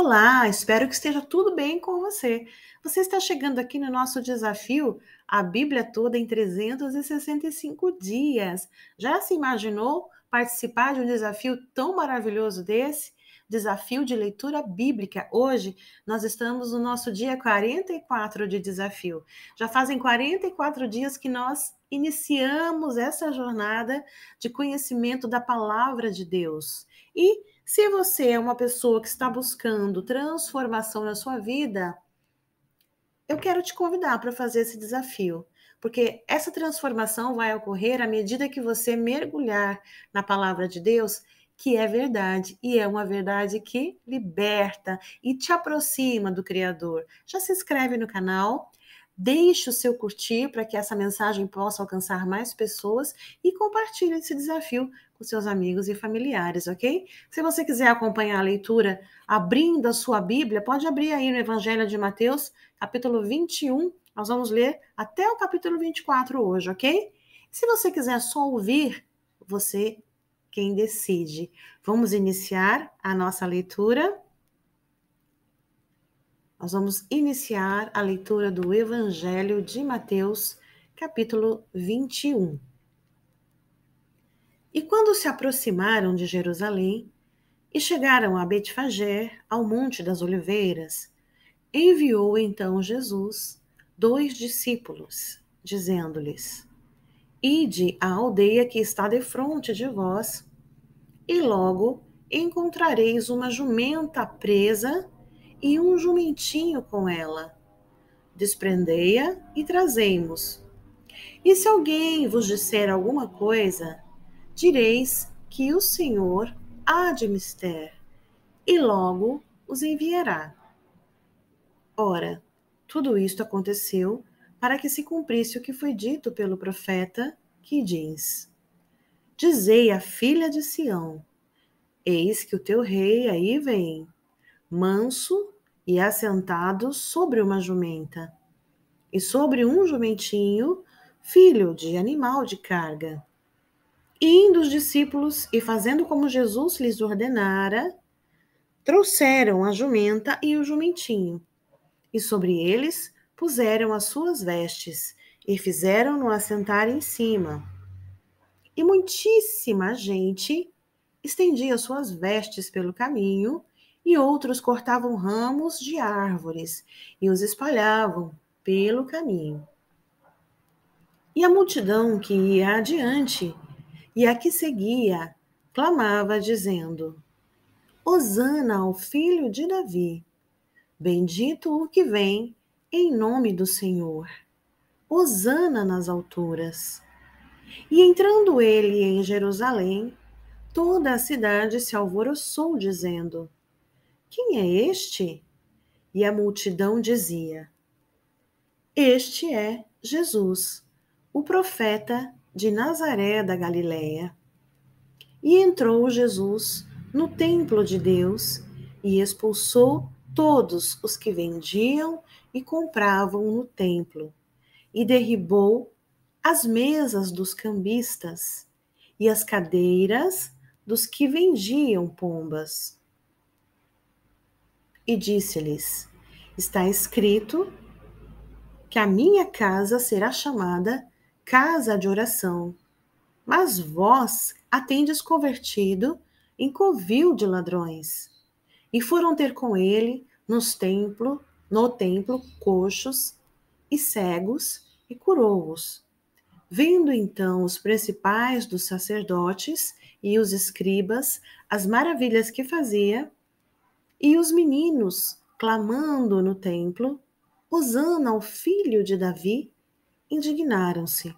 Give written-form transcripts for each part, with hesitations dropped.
Olá, espero que esteja tudo bem com você. Você está chegando aqui no nosso desafio, a Bíblia toda em 365 dias. Já se imaginou participar de um desafio tão maravilhoso desse? Desafio de leitura bíblica. Hoje nós estamos no nosso dia 44 de desafio. Já fazem 44 dias que nós iniciamos essa jornada de conhecimento da palavra de Deus. E se você é uma pessoa que está buscando transformação na sua vida, eu quero te convidar para fazer esse desafio, porque essa transformação vai ocorrer à medida que você mergulhar na palavra de Deus, que é verdade, e é uma verdade que liberta e te aproxima do Criador. Já se inscreve no canal, deixe o seu curtir para que essa mensagem possa alcançar mais pessoas e compartilhe esse desafio com seus amigos e familiares, ok? Se você quiser acompanhar a leitura abrindo a sua Bíblia, pode abrir aí no Evangelho de Mateus, capítulo 21. Nós vamos ler até o capítulo 24 hoje, ok? Se você quiser só ouvir, você quem decide. Vamos iniciar a nossa leitura. Nós vamos iniciar a leitura do Evangelho de Mateus, capítulo 21. E quando se aproximaram de Jerusalém e chegaram a Betfagé, ao Monte das Oliveiras, enviou então Jesus 2 discípulos, dizendo-lhes: Ide à aldeia que está defronte de vós, e logo encontrareis uma jumenta presa e um jumentinho com ela. Desprendei-a e trazei-mos. E se alguém vos disser alguma coisa, direis que o Senhor há de mister, e logo os enviará. Ora, tudo isto aconteceu para que se cumprisse o que foi dito pelo profeta, que diz: Dizei à filha de Sião: Eis que o teu rei aí vem, manso e assentado sobre uma jumenta, e sobre um jumentinho, filho de animal de carga. E indo os discípulos, e fazendo como Jesus lhes ordenara, trouxeram a jumenta e o jumentinho, e sobre eles puseram as suas vestes, e fizeram-no assentar em cima. E muitíssima gente estendia suas vestes pelo caminho, e outros cortavam ramos de árvores e os espalhavam pelo caminho. E a multidão que ia adiante e a que seguia clamava, dizendo: Hosana ao filho de Davi, bendito o que vem em nome do Senhor. Hosana nas alturas. E entrando ele em Jerusalém, toda a cidade se alvoroçou, dizendo: Quem é este? E a multidão dizia: Este é Jesus, o profeta de Nazaré da Galileia. E entrou Jesus no templo de Deus e expulsou todos os que vendiam e compravam no templo, e derribou as mesas dos cambistas e as cadeiras dos que vendiam pombas. E disse-lhes: Está escrito que a minha casa será chamada casa de oração, mas vós a tendes convertido em covil de ladrões. E foram ter com ele no templo coxos e cegos, e curou-os. Vendo então os principais dos sacerdotes e os escribas as maravilhas que fazia, e os meninos clamando no templo, Hosana ao filho de Davi, indignaram-se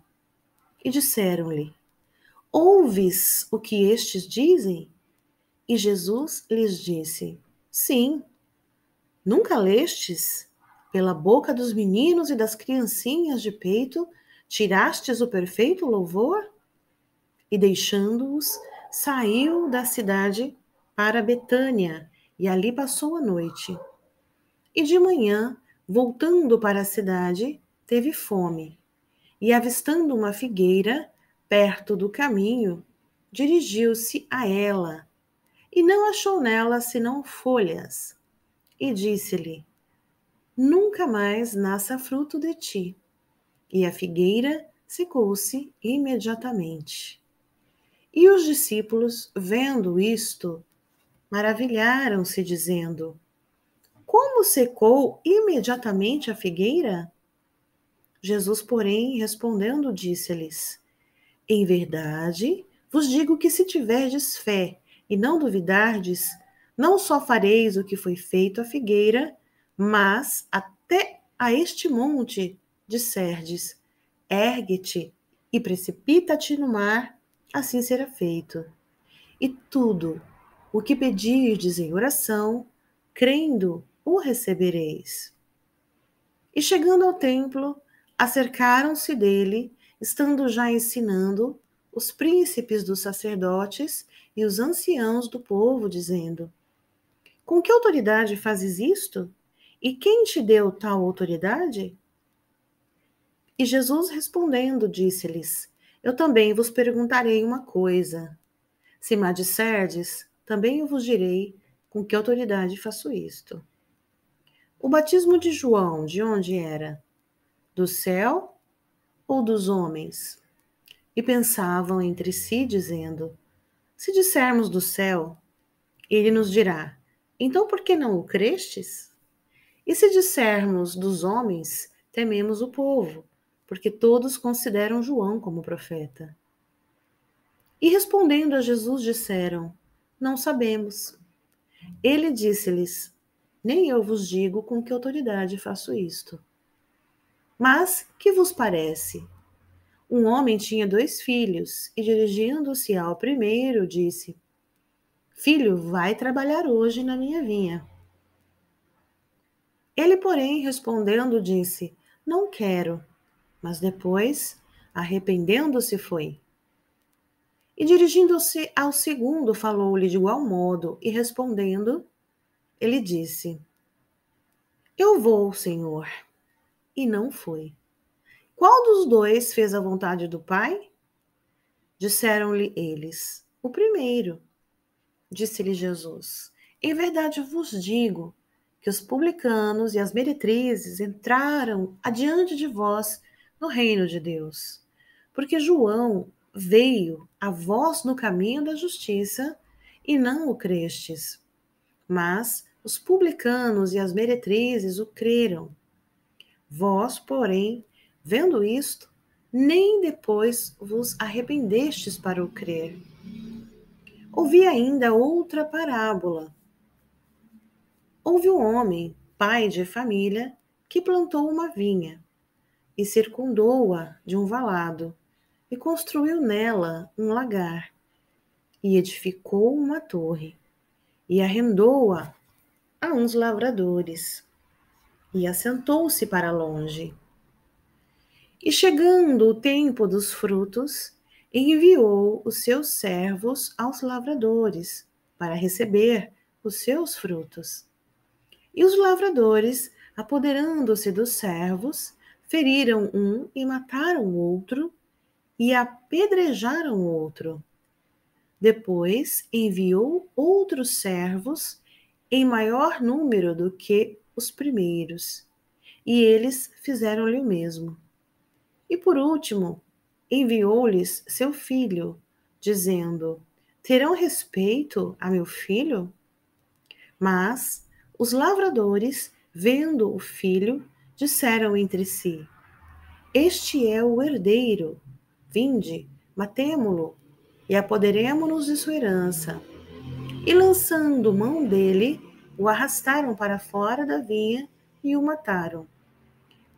e disseram-lhe: Ouves o que estes dizem? E Jesus lhes disse: Sim. Nunca lestes? Pela boca dos meninos e das criancinhas de peito, tirastes o perfeito louvor? E deixando-os, saiu da cidade para Betânia, e ali passou a noite. E de manhã, voltando para a cidade, teve fome. E avistando uma figueira perto do caminho, dirigiu-se a ela, e não achou nela senão folhas, e disse-lhe: Nunca mais nasça fruto de ti. E a figueira secou-se imediatamente. E os discípulos, vendo isto, maravilharam-se, dizendo: Como secou imediatamente a figueira? Jesus, porém, respondendo, disse-lhes: Em verdade, vos digo que se tiverdes fé e não duvidardes, não só fareis o que foi feito à figueira, mas até a este monte disserdes: Ergue-te e precipita-te no mar, assim será feito. E tudo o que pedirdes em oração, crendo, o recebereis. E chegando ao templo, acercaram-se dele, estando já ensinando, os príncipes dos sacerdotes e os anciãos do povo, dizendo: Com que autoridade fazes isto? E quem te deu tal autoridade? E Jesus respondendo, disse-lhes: Eu também vos perguntarei uma coisa. Se me disserdes, também eu vos direi com que autoridade faço isto. O batismo de João, de onde era? Do céu ou dos homens? E pensavam entre si, dizendo: Se dissermos do céu, ele nos dirá: Então por que não o crestes? E se dissermos dos homens, tememos o povo, porque todos consideram João como profeta. E respondendo a Jesus, disseram: Não sabemos. Ele disse-lhes: Nem eu vos digo com que autoridade faço isto. Mas que vos parece? Um homem tinha 2 filhos, e dirigindo-se ao primeiro, disse: Filho, vai trabalhar hoje na minha vinha. Ele, porém, respondendo, disse: Não quero. Mas depois, arrependendo-se, foi. E dirigindo-se ao segundo, falou-lhe de igual modo, e respondendo, ele disse: Eu vou, Senhor. E não foi. Qual dos dois fez a vontade do Pai? Disseram-lhe eles: O primeiro. Disse-lhe Jesus: Em verdade vos digo que os publicanos e as meretrizes entraram adiante de vós no reino de Deus. Porque João veio a vós no caminho da justiça e não o crestes. Mas os publicanos e as meretrizes o creram. Vós, porém, vendo isto, nem depois vos arrependestes para o crer. Ouvi ainda outra parábola. Houve um homem, pai de família, que plantou uma vinha e circundou-a de um valado e construiu nela um lagar e edificou uma torre e arrendou-a a uns lavradores e assentou-se para longe. E chegando o tempo dos frutos, enviou os seus servos aos lavradores para receber os seus frutos. E os lavradores, apoderando-se dos servos, feriram um e mataram o outro, e apedrejaram o outro. Depois enviou outros servos em maior número do que os primeiros, e eles fizeram-lhe o mesmo. E por último, enviou-lhes seu filho, dizendo: Terão respeito a meu filho? Mas os lavradores, vendo o filho, disseram entre si: Este é o herdeiro. Vinde, matemo-lo e apoderemo-nos de sua herança. E lançando mão dele, o arrastaram para fora da vinha e o mataram.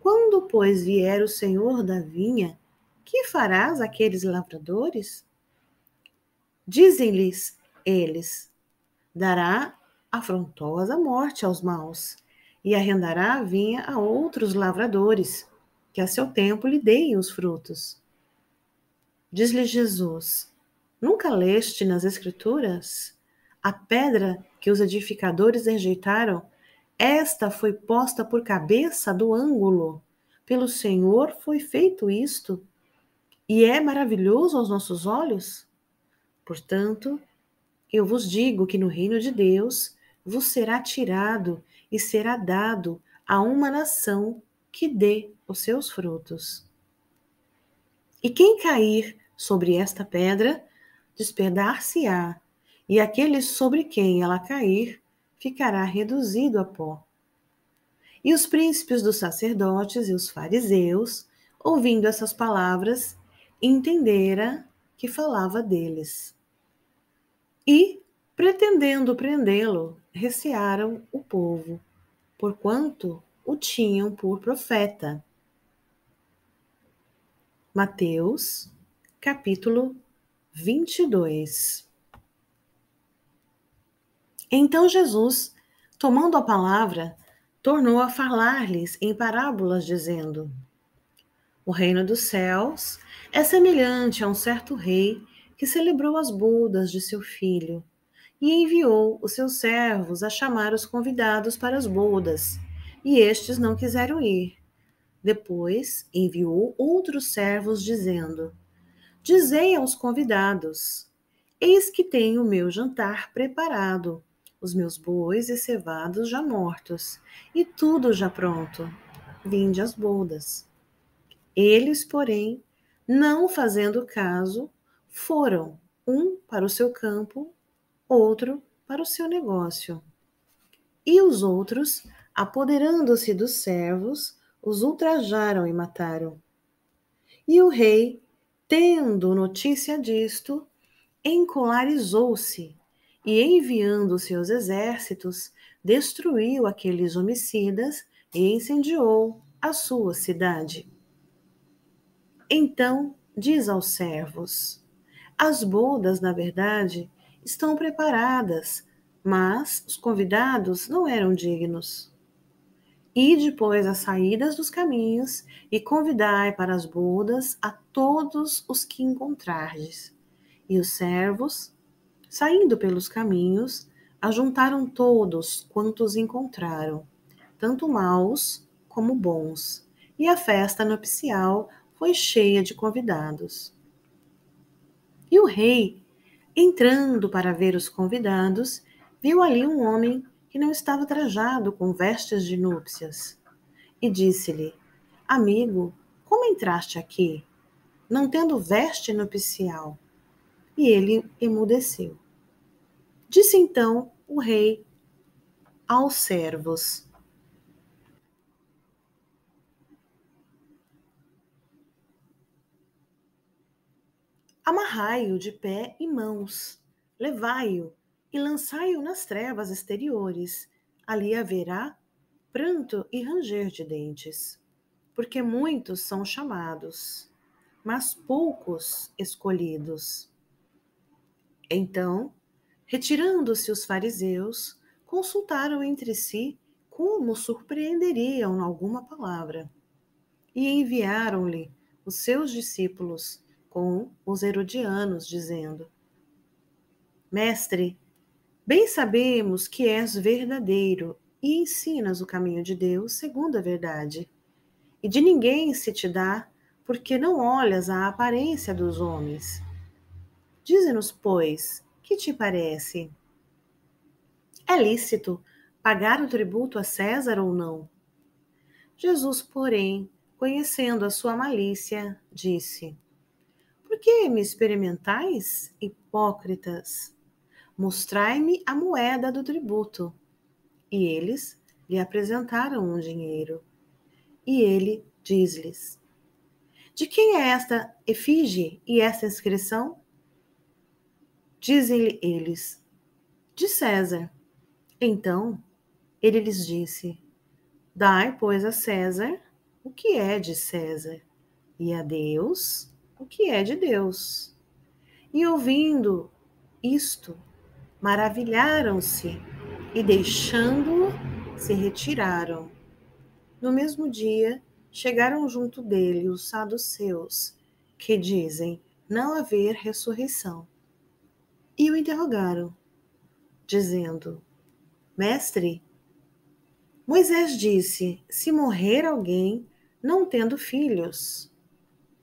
Quando, pois, vier o senhor da vinha, que farás àqueles lavradores? Dizem-lhes eles: Dará afrontosa morte aos maus, e arrendará a vinha a outros lavradores, que a seu tempo lhe deem os frutos. Diz-lhe Jesus: Nunca leste nas Escrituras? A pedra que os edificadores rejeitaram, esta foi posta por cabeça do ângulo. Pelo Senhor foi feito isto, e é maravilhoso aos nossos olhos? Portanto, eu vos digo que no reino de Deus vos será tirado e será dado a uma nação que dê os seus frutos. E quem cair sobre esta pedra, despedaçar-se-á, e aquele sobre quem ela cair ficará reduzido a pó. E os príncipes dos sacerdotes e os fariseus, ouvindo essas palavras, entenderam que falava deles. E, pretendendo prendê-lo, recearam o povo, porquanto o tinham por profeta. Mateus, capítulo 22. Então Jesus, tomando a palavra, tornou a falar-lhes em parábolas, dizendo: O reino dos céus é semelhante a um certo rei que celebrou as bodas de seu filho e enviou os seus servos a chamar os convidados para as bodas, e estes não quiseram ir. Depois enviou outros servos, dizendo: Dizei aos convidados: Eis que tenho o meu jantar preparado, os meus bois e cevados já mortos, e tudo já pronto. Vinde às bodas. Eles, porém, não fazendo caso, foram, um para o seu campo, outro para o seu negócio. E os outros, apoderando-se dos servos, os ultrajaram e mataram. E o rei, tendo notícia disto, encolarizou-se e, enviando seus exércitos, destruiu aqueles homicidas e incendiou a sua cidade. Então diz aos servos: As bodas, na verdade, estão preparadas, mas os convidados não eram dignos. Ide, pois, às saídas dos caminhos e convidai para as bodas a todos os que encontrardes. E os servos, saindo pelos caminhos, ajuntaram todos quantos encontraram, tanto maus como bons, e a festa nupcial foi cheia de convidados. E o rei, entrando para ver os convidados, viu ali um homem que não estava trajado com vestes de núpcias, e disse-lhe: Amigo, como entraste aqui, não tendo veste nupcial? E ele emudeceu. Disse então o rei aos servos: Amarrai-o de pé e mãos, levai-o e lançai-o nas trevas exteriores. Ali haverá pranto e ranger de dentes, porque muitos são chamados, mas poucos escolhidos. Então, retirando-se os fariseus, consultaram entre si como surpreenderiam alguma palavra, e enviaram-lhe os seus discípulos com os herodianos, dizendo: Mestre, bem sabemos que és verdadeiro e ensinas o caminho de Deus segundo a verdade, e de ninguém se te dá, porque não olhas a aparência dos homens. Dize-nos, pois, que te parece? É lícito pagar o tributo a César ou não? Jesus, porém, conhecendo a sua malícia, disse: Por que me experimentais, hipócritas? Mostrai-me a moeda do tributo. E eles lhe apresentaram um dinheiro. E ele diz-lhes: De quem é esta efígie e esta inscrição? Dizem-lhe eles: De César. Então ele lhes disse: Dai, pois, a César o que é de César, e a Deus o que é de Deus. E ouvindo isto, maravilharam-se e, deixando-o, se retiraram. No mesmo dia, chegaram junto dele os saduceus, que dizem não haver ressurreição, e o interrogaram, dizendo: Mestre, Moisés disse: se morrer alguém não tendo filhos,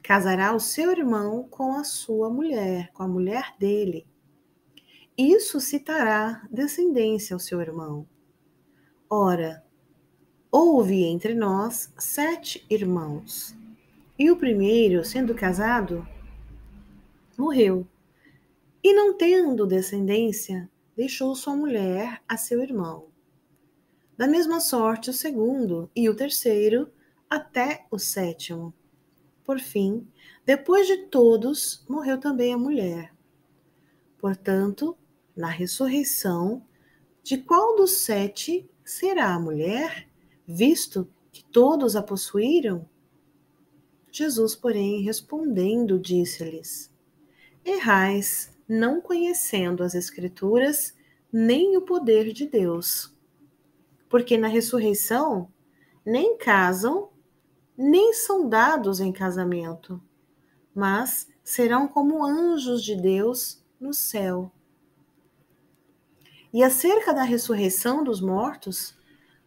casará o seu irmão com a sua mulher, com a mulher dele. Isso citará descendência ao seu irmão. Ora, houve entre nós 7 irmãos, e o primeiro, sendo casado, morreu, e não tendo descendência, deixou sua mulher a seu irmão. Da mesma sorte o segundo e o terceiro, até o sétimo. Por fim, depois de todos, morreu também a mulher. Portanto, na ressurreição, de qual dos 7 será a mulher, visto que todos a possuíram? Jesus, porém, respondendo, disse-lhes: Errais, não conhecendo as Escrituras, nem o poder de Deus. Porque na ressurreição, nem casam, nem são dados em casamento, mas serão como anjos de Deus no céu. E acerca da ressurreição dos mortos,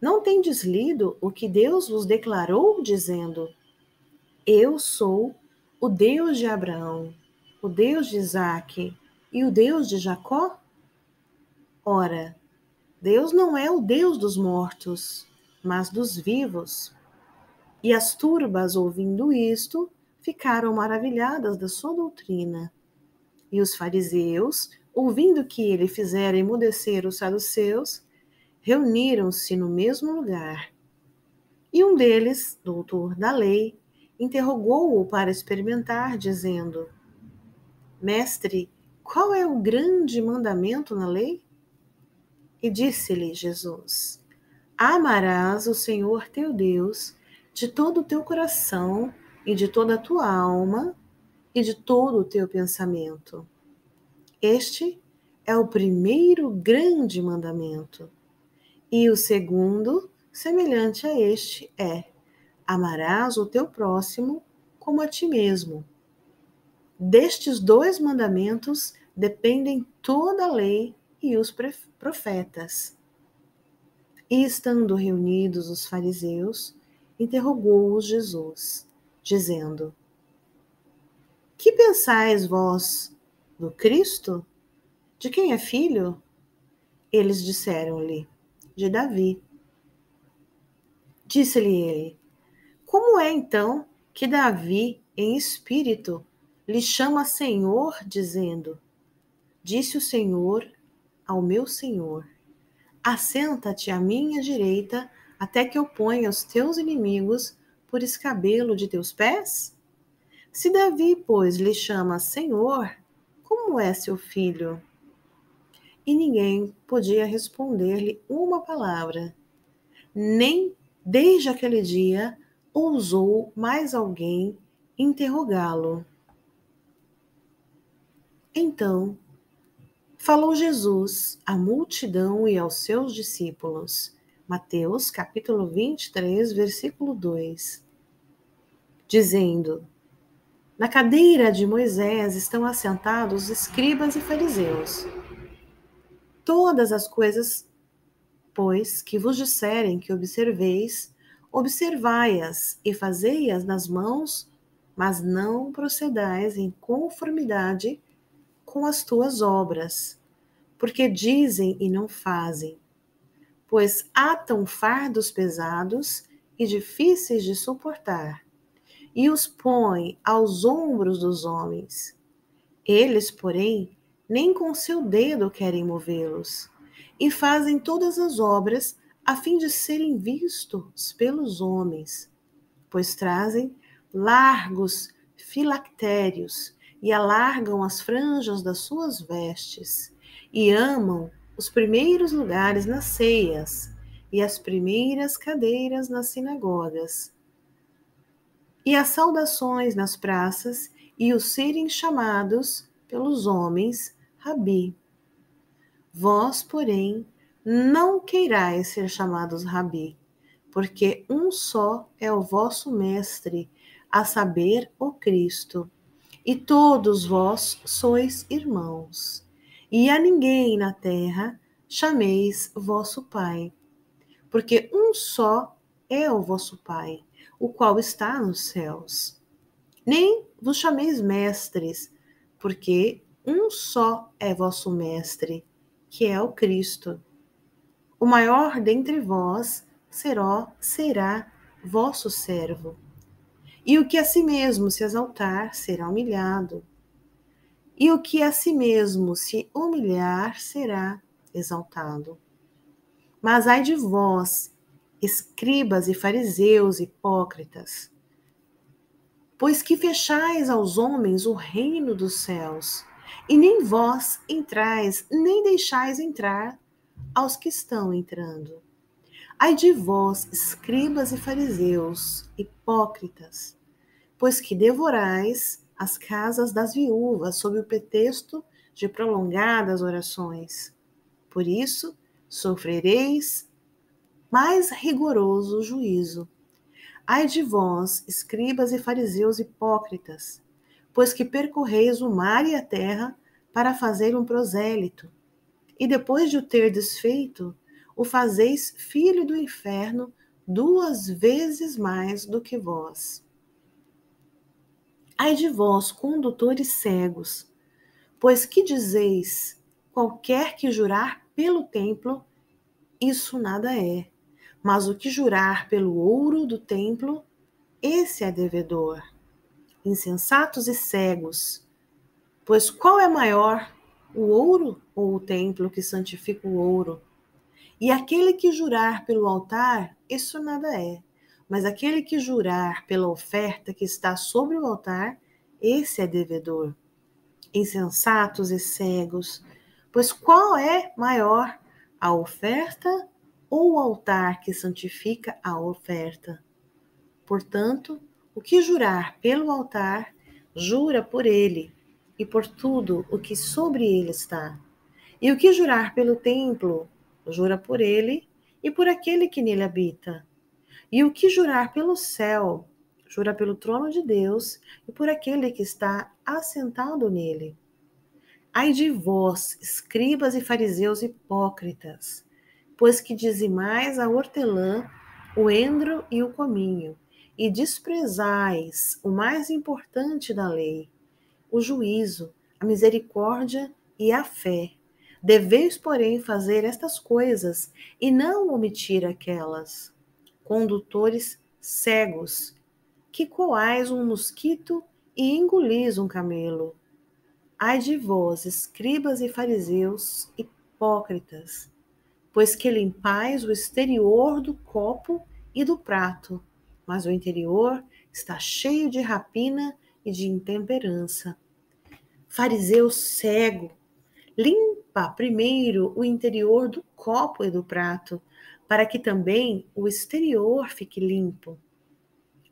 não tendes lido o que Deus vos declarou, dizendo: Eu sou o Deus de Abraão, o Deus de Isaque e o Deus de Jacó? Ora, Deus não é o Deus dos mortos, mas dos vivos. E as turbas, ouvindo isto, ficaram maravilhadas da sua doutrina. E os fariseus, ouvindo que ele fizera emudecer os saduceus, reuniram-se no mesmo lugar. E um deles, doutor da lei, interrogou-o para experimentar, dizendo: Mestre, qual é o grande mandamento na lei? E disse-lhe Jesus: Amarás o Senhor teu Deus de todo o teu coração e de toda a tua alma e de todo o teu pensamento. Este é o primeiro grande mandamento. E o segundo, semelhante a este, é: amarás o teu próximo como a ti mesmo. Destes 2 mandamentos dependem toda a lei e os profetas. E estando reunidos os fariseus, interrogou-os Jesus, dizendo: Que pensais vós do Cristo? De quem é filho? Eles disseram-lhe: De Davi. Disse-lhe ele: Como é então que Davi, em espírito, lhe chama Senhor, dizendo: Disse o Senhor ao meu Senhor: Assenta-te à minha direita, até que eu ponha os teus inimigos por escabelo de teus pés? Se Davi, pois, lhe chama Senhor, como é seu filho? E ninguém podia responder-lhe uma palavra, nem desde aquele dia ousou mais alguém interrogá-lo. Então falou Jesus à multidão e aos seus discípulos. Mateus capítulo 23, versículo 2. Dizendo: Na cadeira de Moisés estão assentados escribas e fariseus. Todas as coisas, pois, que vos disserem que observeis, observai-as e fazei-as nas mãos, mas não procedais em conformidade com as tuas obras, porque dizem e não fazem, pois atam fardos pesados e difíceis de suportar, e os põem aos ombros dos homens. Eles, porém, nem com seu dedo querem movê-los, e fazem todas as obras a fim de serem vistos pelos homens, pois trazem largos filactérios e alargam as franjas das suas vestes, e amam os primeiros lugares nas ceias e as primeiras cadeiras nas sinagogas, e as saudações nas praças, e os serem chamados pelos homens Rabi. Vós, porém, não queirais ser chamados Rabi, porque um só é o vosso mestre, a saber, o Cristo. E todos vós sois irmãos. E a ninguém na terra chameis vosso Pai, porque um só é o vosso Pai, o qual está nos céus. Nem vos chameis mestres, porque um só é vosso mestre, que é o Cristo. O maior dentre vós será vosso servo. E o que a si mesmo se exaltar será humilhado. E o que a si mesmo se humilhar será exaltado. Mas ai de vós, escribas e fariseus hipócritas, pois que fechais aos homens o reino dos céus, e nem vós entrais, nem deixais entrar aos que estão entrando. Ai de vós, escribas e fariseus, hipócritas, pois que devorais as casas das viúvas sob o pretexto de prolongadas orações. Por isso, sofrereis mais rigoroso juízo. Ai de vós, escribas e fariseus hipócritas, pois que percorreis o mar e a terra para fazer um prosélito, e depois de o ter desfeito, o fazeis filho do inferno 2 vezes mais do que vós. Ai de vós, condutores cegos, pois que dizeis, qualquer que jurar pelo templo, isso nada é, mas o que jurar pelo ouro do templo, esse é devedor. Insensatos e cegos, pois qual é maior, o ouro ou o templo que santifica o ouro? E aquele que jurar pelo altar, isso nada é. Mas aquele que jurar pela oferta que está sobre o altar, esse é devedor. Insensatos e cegos, pois qual é maior, a oferta ou o altar que santifica a oferta? Portanto, o que jurar pelo altar, jura por ele e por tudo o que sobre ele está. E o que jurar pelo templo, jura por ele e por aquele que nele habita. E o que jurar pelo céu, jura pelo trono de Deus e por aquele que está assentado nele. Ai de vós, escribas e fariseus hipócritas, pois que dizimais a hortelã, o endro e o cominho, e desprezais o mais importante da lei, o juízo, a misericórdia e a fé. Deveis, porém, fazer estas coisas e não omitir aquelas. Condutores cegos, que coais um mosquito e engolis um camelo. Ai de vós, escribas e fariseus, hipócritas, pois que limpais o exterior do copo e do prato, mas o interior está cheio de rapina e de intemperança. Fariseu cego, limpa primeiro o interior do copo e do prato, para que também o exterior fique limpo.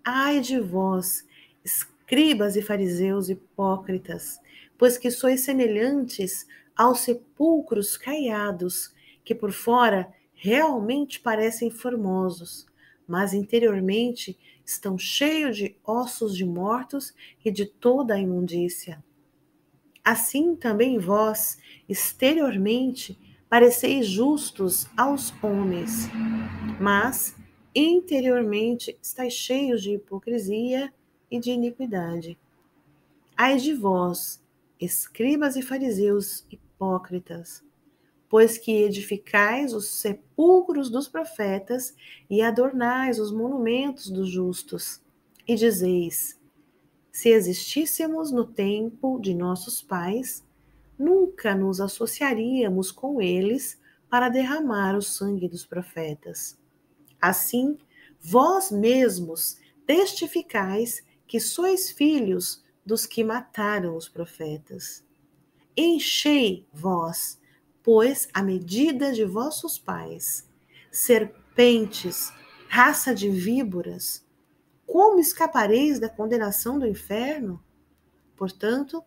Ai de vós, escribas e fariseus hipócritas, pois que sois semelhantes aos sepulcros caiados, que por fora realmente parecem formosos, mas interiormente estão cheios de ossos de mortos e de toda a imundícia. Assim também vós, exteriormente, pareceis justos aos homens, mas interiormente estáis cheios de hipocrisia e de iniquidade. Ai de vós, escribas e fariseus hipócritas, pois que edificais os sepulcros dos profetas e adornais os monumentos dos justos, e dizeis: se existíssemos no tempo de nossos pais, nunca nos associaríamos com eles para derramar o sangue dos profetas. Assim, vós mesmos testificais que sois filhos dos que mataram os profetas. Enchei vós, pois, a medida de vossos pais, serpentes, raça de víboras, como escapareis da condenação do inferno? Portanto,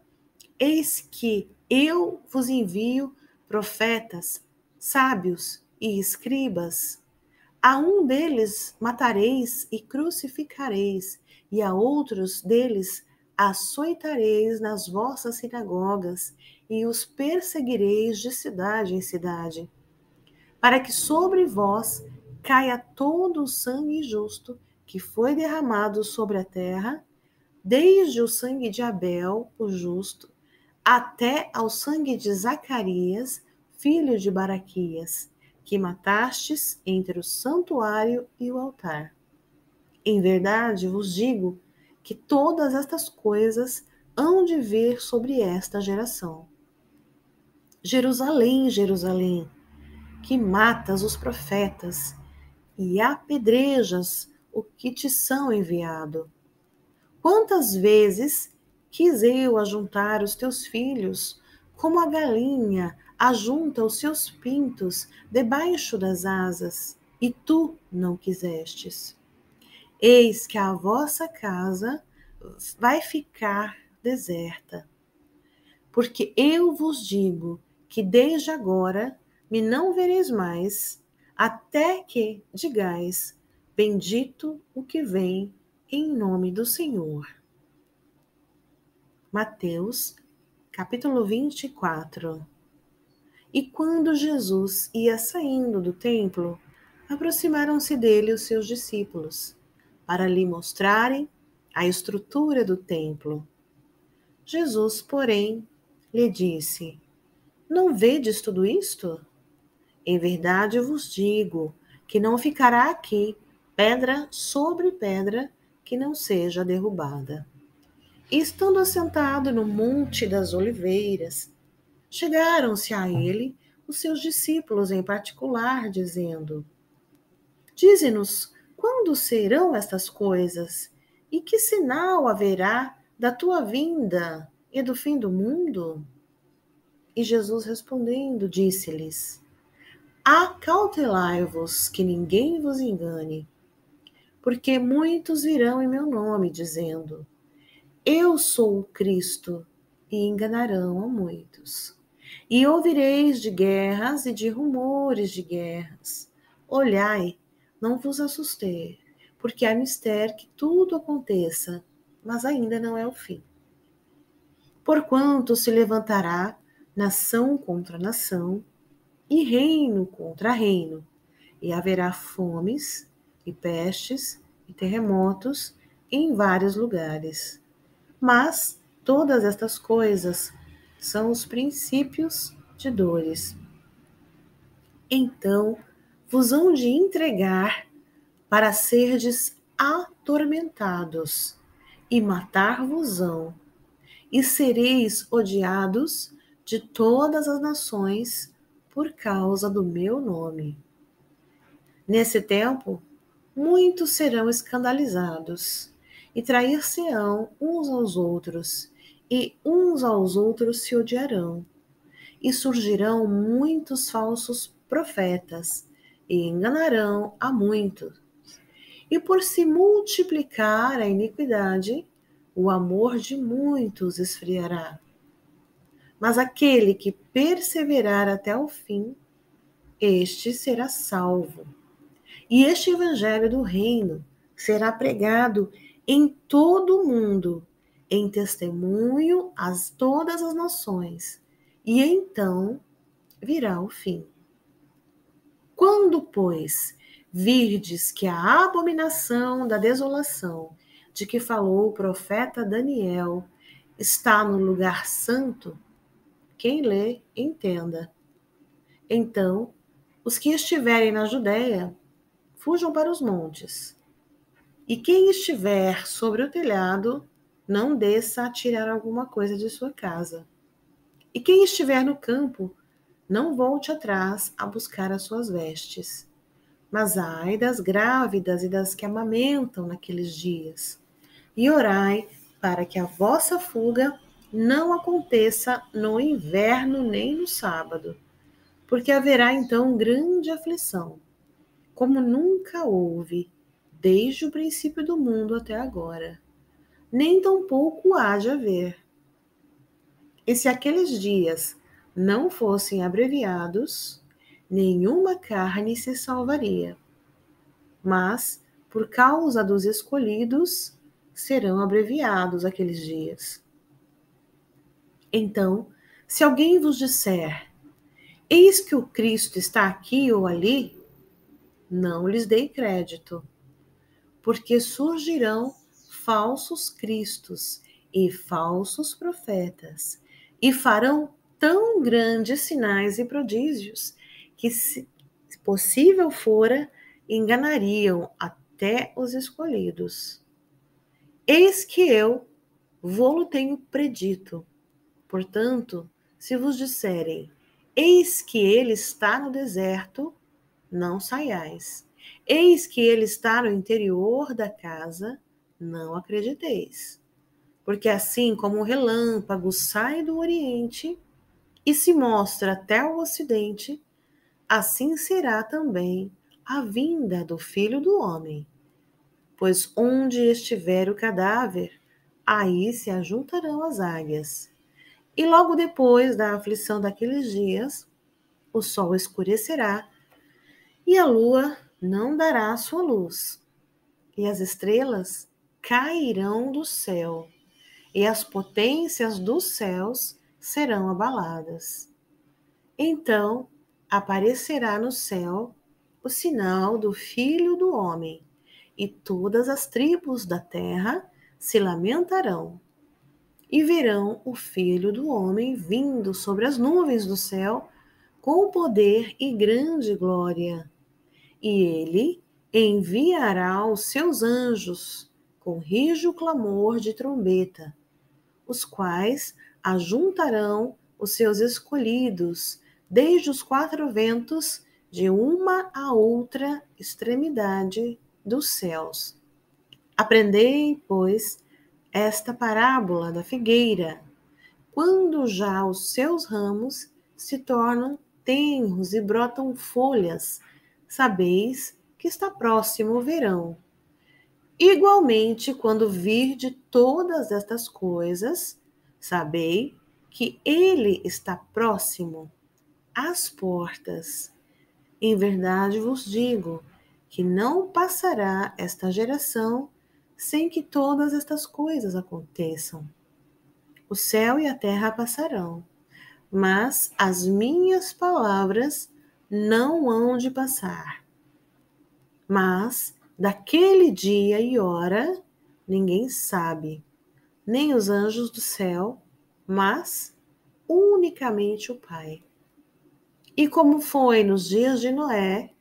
eis que eu vos envio profetas, sábios e escribas. A um deles matareis e crucificareis, e a outros deles açoitareis nas vossas sinagogas, e os perseguireis de cidade em cidade, para que sobre vós caia todo o sangue justo que foi derramado sobre a terra, desde o sangue de Abel, o justo, até ao sangue de Zacarias, filho de Baraquias, que matastes entre o santuário e o altar. Em verdade vos digo que todas estas coisas hão de vir sobre esta geração. Jerusalém, Jerusalém, que matas os profetas e apedrejas o que te são enviado. Quantas vezes quis eu ajuntar os teus filhos, como a galinha ajunta os seus pintos debaixo das asas, e tu não quisestes. Eis que a vossa casa vai ficar deserta. Porque eu vos digo que desde agora me não vereis mais, até que digais: Bendito o que vem em nome do Senhor. Mateus, capítulo 24. E quando Jesus ia saindo do templo, aproximaram-se dele os seus discípulos, para lhe mostrarem a estrutura do templo. Jesus, porém, lhe disse: Não vedes tudo isto? Em verdade vos digo que não ficará aqui pedra sobre pedra que não seja derrubada. E estando assentado no Monte das Oliveiras, chegaram-se a ele os seus discípulos em particular, dizendo: Dize-nos, quando serão estas coisas? E que sinal haverá da tua vinda e do fim do mundo? E Jesus respondendo, disse-lhes: Acautelai-vos que ninguém vos engane, porque muitos virão em meu nome, dizendo: Eu sou o Cristo, e enganarão a muitos. E ouvireis de guerras e de rumores de guerras. Olhai, não vos assustei, porque é mister que tudo aconteça, mas ainda não é o fim. Porquanto se levantará nação contra nação, e reino contra reino, e haverá fomes, e pestes, e terremotos em vários lugares. Mas todas estas coisas são os princípios de dores. Então vos hão de entregar para serdes atormentados, e matar-vos-ão, e sereis odiados de todas as nações por causa do meu nome. Nesse tempo, muitos serão escandalizados, e trair-se-ão uns aos outros, e uns aos outros se odiarão. E surgirão muitos falsos profetas, e enganarão a muitos. E por se multiplicar a iniquidade, o amor de muitos esfriará. Mas aquele que perseverar até o fim, este será salvo. E este evangelho do reino será pregado em todo o mundo, em testemunho a todas as nações, e então virá o fim. Quando, pois, virdes que a abominação da desolação, de que falou o profeta Daniel, está no lugar santo, quem lê, entenda. Então, os que estiverem na Judéia, fujam para os montes. E quem estiver sobre o telhado, não desça a tirar alguma coisa de sua casa. E quem estiver no campo, não volte atrás a buscar as suas vestes. Mas ai das grávidas e das que amamentam naqueles dias. E orai para que a vossa fuga não aconteça no inverno nem no sábado, porque haverá então grande aflição, como nunca houve, desde o princípio do mundo até agora, nem tampouco há de haver. E se aqueles dias não fossem abreviados, nenhuma carne se salvaria. Mas, por causa dos escolhidos, serão abreviados aqueles dias. Então, se alguém vos disser: Eis que o Cristo está aqui ou ali, não lhes dei crédito, porque surgirão falsos cristos e falsos profetas, e farão tão grandes sinais e prodígios que possível fora, enganariam até os escolhidos. Eis que eu vô-lo tenho predito. Portanto, se vos disserem, eis que ele está no deserto, não saiais. Eis que ele está no interior da casa, não acrediteis. Porque assim como o relâmpago sai do oriente e se mostra até o ocidente, assim será também a vinda do Filho do Homem. Pois onde estiver o cadáver, aí se ajuntarão as águias. E logo depois da aflição daqueles dias, o sol escurecerá e a lua não dará sua luz, e as estrelas cairão do céu, e as potências dos céus serão abaladas. Então aparecerá no céu o sinal do Filho do Homem, e todas as tribos da terra se lamentarão, e verão o Filho do Homem vindo sobre as nuvens do céu com poder e grande glória. E ele enviará os seus anjos com rijo clamor de trombeta, os quais ajuntarão os seus escolhidos desde os quatro ventos, de uma a outra extremidade dos céus. Aprendei, pois, esta parábola da figueira. Quando já os seus ramos se tornam tenros e brotam folhas, sabeis que está próximo o verão. Igualmente, quando virde todas estas coisas, sabei que ele está próximo às portas. Em verdade vos digo que não passará esta geração sem que todas estas coisas aconteçam. O céu e a terra passarão, mas as minhas palavras não hão de passar. Mas daquele dia e hora ninguém sabe, nem os anjos do céu, mas unicamente o Pai. E como foi nos dias de Noé,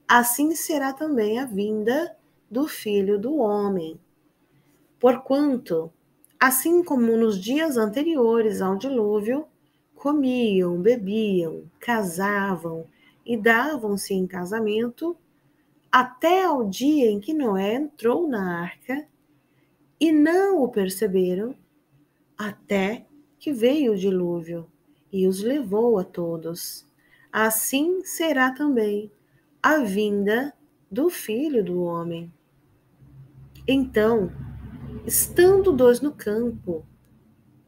assim será também a vinda do Filho do Homem. Porquanto, assim como nos dias anteriores ao dilúvio, comiam, bebiam, casavam e davam-se em casamento, até ao dia em que Noé entrou na arca, e não o perceberam, até que veio o dilúvio e os levou a todos. Assim será também a vinda do Filho do Homem. Então, estando dois no campo,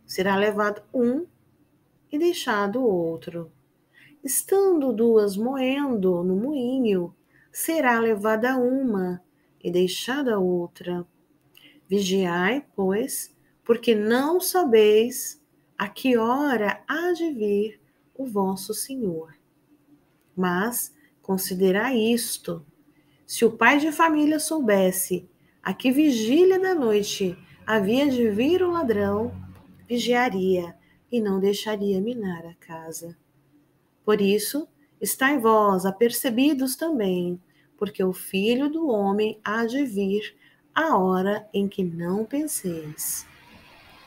será levado um e deixado o outro. Estando duas moendo no moinho, será levada uma e deixada a outra. Vigiai, pois, porque não sabeis a que hora há de vir o vosso Senhor. Mas considerai isto: se o pai de família soubesse a que vigília da noite havia de vir o ladrão, vigiaria e não deixaria minar a casa. Por isso, estai vós apercebidos também, porque o Filho do Homem há de vir a hora em que não penseis.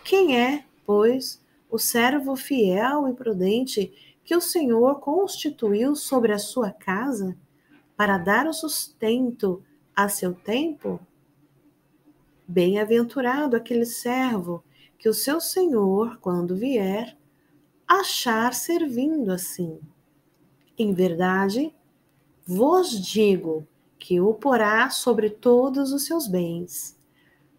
Quem é, pois, o servo fiel e prudente que o Senhor constituiu sobre a sua casa para dar o sustento a seu tempo? Bem-aventurado aquele servo que o seu Senhor, quando vier, achar servindo assim. Em verdade, vos digo que o porá sobre todos os seus bens.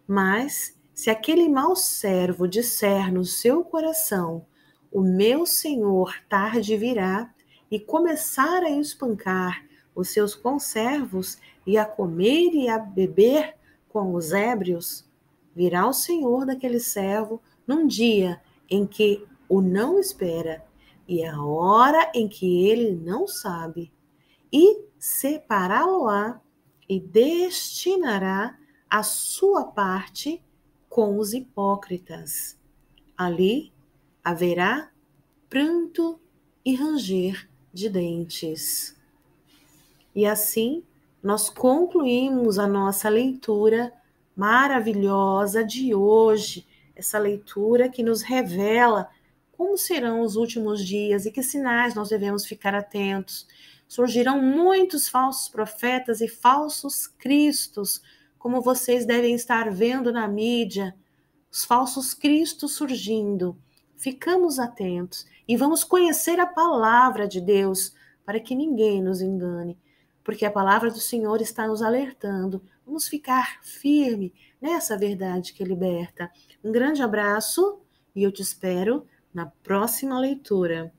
Mas, se aquele mau servo disser no seu coração, o meu senhor tarde virá, e começar a espancar os seus conservos, e a comer e a beber com os ébrios, virá o senhor daquele servo num dia em que o não espera, e a hora em que ele não sabe, e separá-lo-á e destinará a sua parte com os hipócritas. Ali haverá pranto e ranger de dentes. E assim, nós concluímos a nossa leitura maravilhosa de hoje, essa leitura que nos revela como serão os últimos dias e que sinais nós devemos ficar atentos. Surgirão muitos falsos profetas e falsos cristos, como vocês devem estar vendo na mídia, os falsos cristos surgindo. Ficamos atentos e vamos conhecer a palavra de Deus para que ninguém nos engane, porque a palavra do Senhor está nos alertando. Vamos ficar firme nessa verdade que liberta. Um grande abraço e eu te espero na próxima leitura.